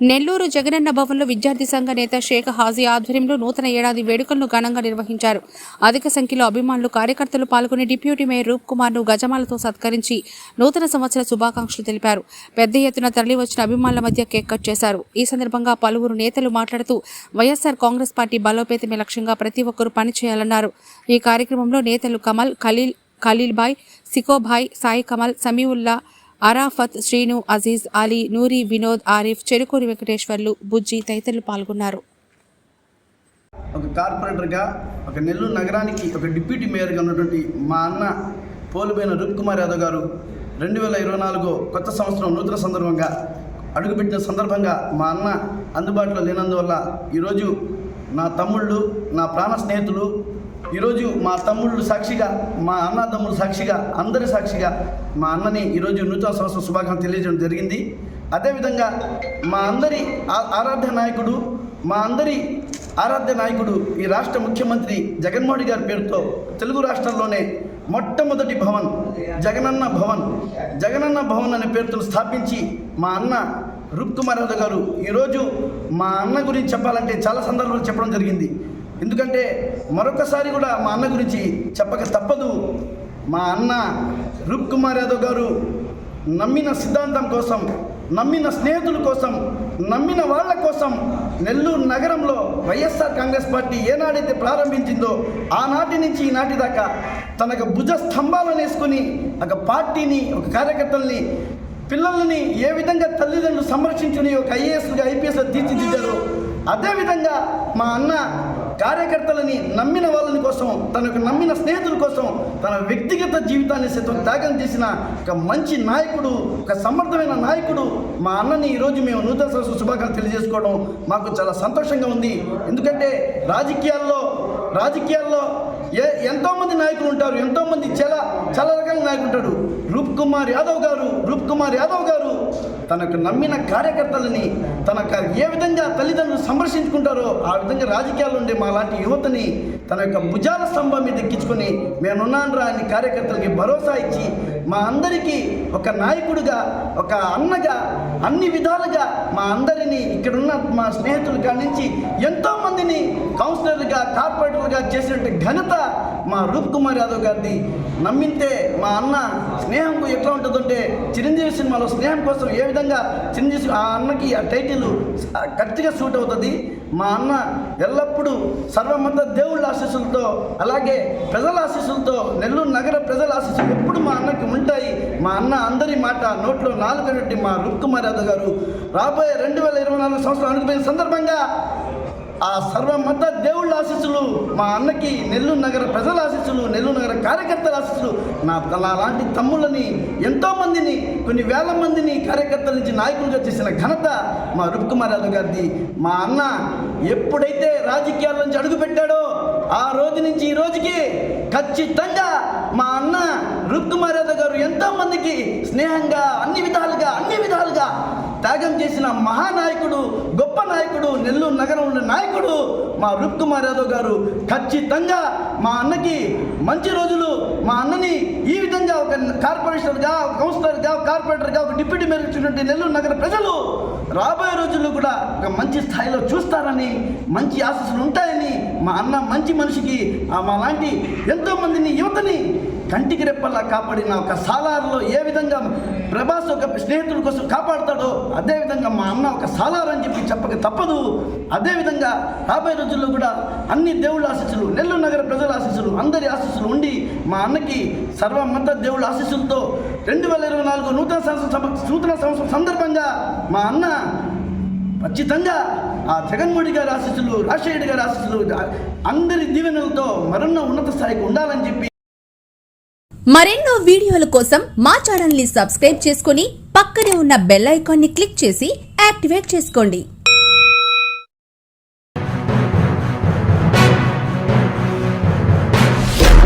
నెల్లూరు జగనన్న భవన్లో విద్యార్థి సంఘ నేత షేక్ హాజీ ఆధ్వర్యంలో నూతన ఏడాది వేడుకలను ఘనంగా నిర్వహించారు. అధిక సంఖ్యలో అభిమానులు, కార్యకర్తలు పాల్గొని డిప్యూటీ మేయర్ రూప్ కుమార్ ను గజమాలతో సత్కరించి నూతన సంవత్సర శుభాకాంక్షలు తెలిపారు. పెద్ద ఎత్తున తరలివచ్చిన అభిమానుల మధ్య కేక్ కట్ చేశారు. ఈ సందర్భంగా పలువురు నేతలు మాట్లాడుతూ వైఎస్ఆర్ కాంగ్రెస్ పార్టీ బలోపేతమే లక్ష్యంగా ప్రతి ఒక్కరూ పనిచేయాలన్నారు. ఈ కార్యక్రమంలో నేతలు కమల్, ఖలీల్ భాయ్, సికోభాయ్, సాయి కమల్, సమీవుల్లా, అరాఫత్, శ్రీను, అజీజ్, అలీ, నూరి, వినోద్, ఆరిఫ్, చెరుకూరి వెంకటేశ్వర్లు, బుజ్జి తదితరులు పాల్గొన్నారు. ఒక కార్పొరేటర్గా, ఒక నెల్లూరు నగరానికి ఒక డిప్యూటీ మేయర్గా ఉన్నటువంటి మా అన్న పోలుబైన రూప్ కుమార్ యాదవ్ గారు 2024 కొత్త సంవత్సరం నూతన సందర్భంగా అడుగుపెట్టిన సందర్భంగా మా అన్న అందుబాటులో లేనందువల్ల ఈరోజు నా తమ్ముళ్ళు, నా ప్రాణ స్నేహితులు, ఈరోజు మా తమ్ముళ్ళు సాక్షిగా, మా అన్నదమ్ములు సాక్షిగా, అందరి సాక్షిగా మా అన్నని ఈరోజు నూతన సంవత్సరం శుభాకాంక్షలు తెలియజేయడం జరిగింది. అదేవిధంగా మా అందరి ఆరాధ్య నాయకుడు ఈ రాష్ట్ర ముఖ్యమంత్రి జగన్మోహన్ రెడ్డి గారి పేరుతో తెలుగు రాష్ట్రాల్లోనే మొట్టమొదటి భవన్ జగనన్న భవన్ అనే పేరుతో స్థాపించి మా అన్న రూప్ కుమార్ యాదవ్ గారు ఈరోజు మా అన్న గురించి చెప్పాలంటే చాలా సందర్భాలు చెప్పడం జరిగింది. ఎందుకంటే మరొకసారి కూడా మా అన్న గురించి చెప్పక తప్పదు. మా అన్న రూప్ కుమార్ యాదవ్ గారు నమ్మిన సిద్ధాంతం కోసం, నమ్మిన స్నేహితుల కోసం, నమ్మిన వాళ్ళ కోసం నెల్లూరు నగరంలో వైఎస్ఆర్ కాంగ్రెస్ పార్టీ ఏనాడైతే ప్రారంభించిందో ఆనాటి నుంచి ఈనాటి దాకా తనకు భుజ స్తంభాలను వేసుకుని ఒక పార్టీని, ఒక కార్యకర్తల్ని, పిల్లల్ని ఏ విధంగా తల్లిదండ్రులు సంరక్షించుని ఒక ఐఏఎస్గా, ఐపీఎస్గా తీర్చిదిద్దారు. అదేవిధంగా మా అన్న కార్యకర్తలని, నమ్మిన వాళ్ళని కోసం, తనకు నమ్మిన స్నేహితుల కోసం తన వ్యక్తిగత జీవితాన్ని సైతం త్యాగం చేసిన ఒక మంచి నాయకుడు, ఒక సమర్థమైన నాయకుడు మా అన్నని ఈరోజు మేము నూతన సంవత్సర శుభాకాంక్షలు తెలియజేసుకోవడం మాకు చాలా సంతోషంగా ఉంది. ఎందుకంటే రాజకీయాల్లో ఎంతోమంది నాయకులు ఉంటారు, ఎంతోమంది చాలా రకాల నాయకులు ఉంటాడు. రూప్ కుమార్ యాదవ్ గారు తనకు నమ్మిన కార్యకర్తలని, తనకు ఏ విధంగా తల్లిదండ్రులు సంరక్షించుకుంటారో ఆ విధంగా రాజకీయాల్లో ఉండే మా లాంటి యువతని తన యొక్క భుజాల స్తంభం మీద ఎక్కించుకొని నేనున్నానురా అని కార్యకర్తలకి భరోసా ఇచ్చి మా అందరికీ ఒక నాయకుడిగా, ఒక అన్నగా, అన్ని విధాలుగా మా అందరినీ, ఇక్కడున్న మా స్నేహితుల కాడి నుంచి ఎంతోమందిని కౌన్సిలర్లుగా, కార్పొరేటర్లుగా చేసినట్టు ఘనత మా రూప్ కుమార్ యాదవ్ గారిది. నమ్మితే మా అన్న స్నేహం ఎట్లా ఉంటుందంటే, చిరంజీవి సినిమాలో స్నేహం కోసం ఏ విధంగా చిరంజీవి ఆ అన్నకి ఆ టైటిల్ కరెక్ట్గా సూట్ అవుతుంది. మా అన్న ఎల్లప్పుడూ సర్వమత దేవుళ్ళ ఆశీస్సులతో, అలాగే ప్రజల ఆశీస్సులతో, నెల్లూరు నగర ప్రజల ఆశీస్సులు ఎప్పుడు మా అన్నకి ఉంటాయి. మా అన్న అందరి మాట నోట్లో నాలుగనట్టి మా రూప్ కుమార్ యాదవ్ గారు రాబోయే 2024 సంవత్సరం అనుకునే సందర్భంగా ఆ సర్వమత దేవుళ్ళ ఆశీస్సులు మా అన్నకి, నెల్లూరు నగర ప్రజల ఆశీస్సులు, నెల్లూరు నగర కార్యకర్తల ఆశీస్సులు, నా లాంటి తమ్ముళ్ళని, ఎంతోమందిని, కొన్ని వేల మందిని కార్యకర్తల నుంచి నాయకులుగా చేసిన ఘనత మా రూప్ కుమార్ యాదవ్ గారిది. మా అన్న ఎప్పుడైతే రాజకీయాల నుంచి అడుగుపెట్టాడో ఆ రోజు నుంచి ఈ రోజుకి ఖచ్చితంగా మా అన్న రూప్ కుమార్ యాదవ్ గారు ఎంతోమందికి స్నేహంగా, అన్ని విధాలుగా త్యాగం చేసిన మహానాయకుడు, గొప్ప నాయకుడు, నెల్లూరు నగరంలో నాయకుడు మా రూప్ కుమార్ యాదవ్ గారు. ఖచ్చితంగా మా అన్నకి మంచి రోజులు, మా అన్నని ఈ విధంగా ఒక కార్పొరేషన్గా, ఒక కౌన్సిలర్గా, ఒక కార్పొరేటర్గా, ఒక డిప్యూటీ మేయర్ ఇచ్చినటువంటి నెల్లూరు నగర ప్రజలు రాబోయే రోజుల్లో కూడా ఒక మంచి స్థాయిలో చూస్తారని, మంచి ఆశీస్సులు ఉంటాయని, మా అన్న మంచి మనిషికి మా లాంటి ఎంతోమందిని, యువతని కంటికి రెప్పల్లా కాపాడిన ఒక సాలార్లో ఏ విధంగా ప్రభాస్ ఒక స్నేహితుల కోసం కాపాడుతాడో అదేవిధంగా మా అన్న ఒక సాలార్ అని చెప్పక తప్పదు. అదేవిధంగా రాబోయే రోజుల్లో కూడా అన్ని దేవుళ్ళ ఆశీస్సులు, నెల్లూరు నగర ప్రజల ఆశీస్సులు, అందరి ఆశీస్సులు ఉండి మా అన్నకి సర్వమత దేవుళ్ళ ఆశీస్సులతో 2024 నూతన సంవత్సరం సందర్భంగా మా అన్న ఖచ్చితంగా ఆ జగన్మోహన్ గారి ఆశీస్సులు, రాజశేఖర గారి ఆశీస్సులు, అందరి దీవెనలతో మరొన్న ఉన్నత స్థాయికి ఉండాలని చెప్పి మరెన్నో వీడియోల కోసం మా ఛానల్ ని సబ్స్క్రైబ్ చేసుకుని పక్కనే ఉన్న బెల్ ఐకాన్ ని క్లిక్ చేసి యాక్టివేట్ చేసుకోండి.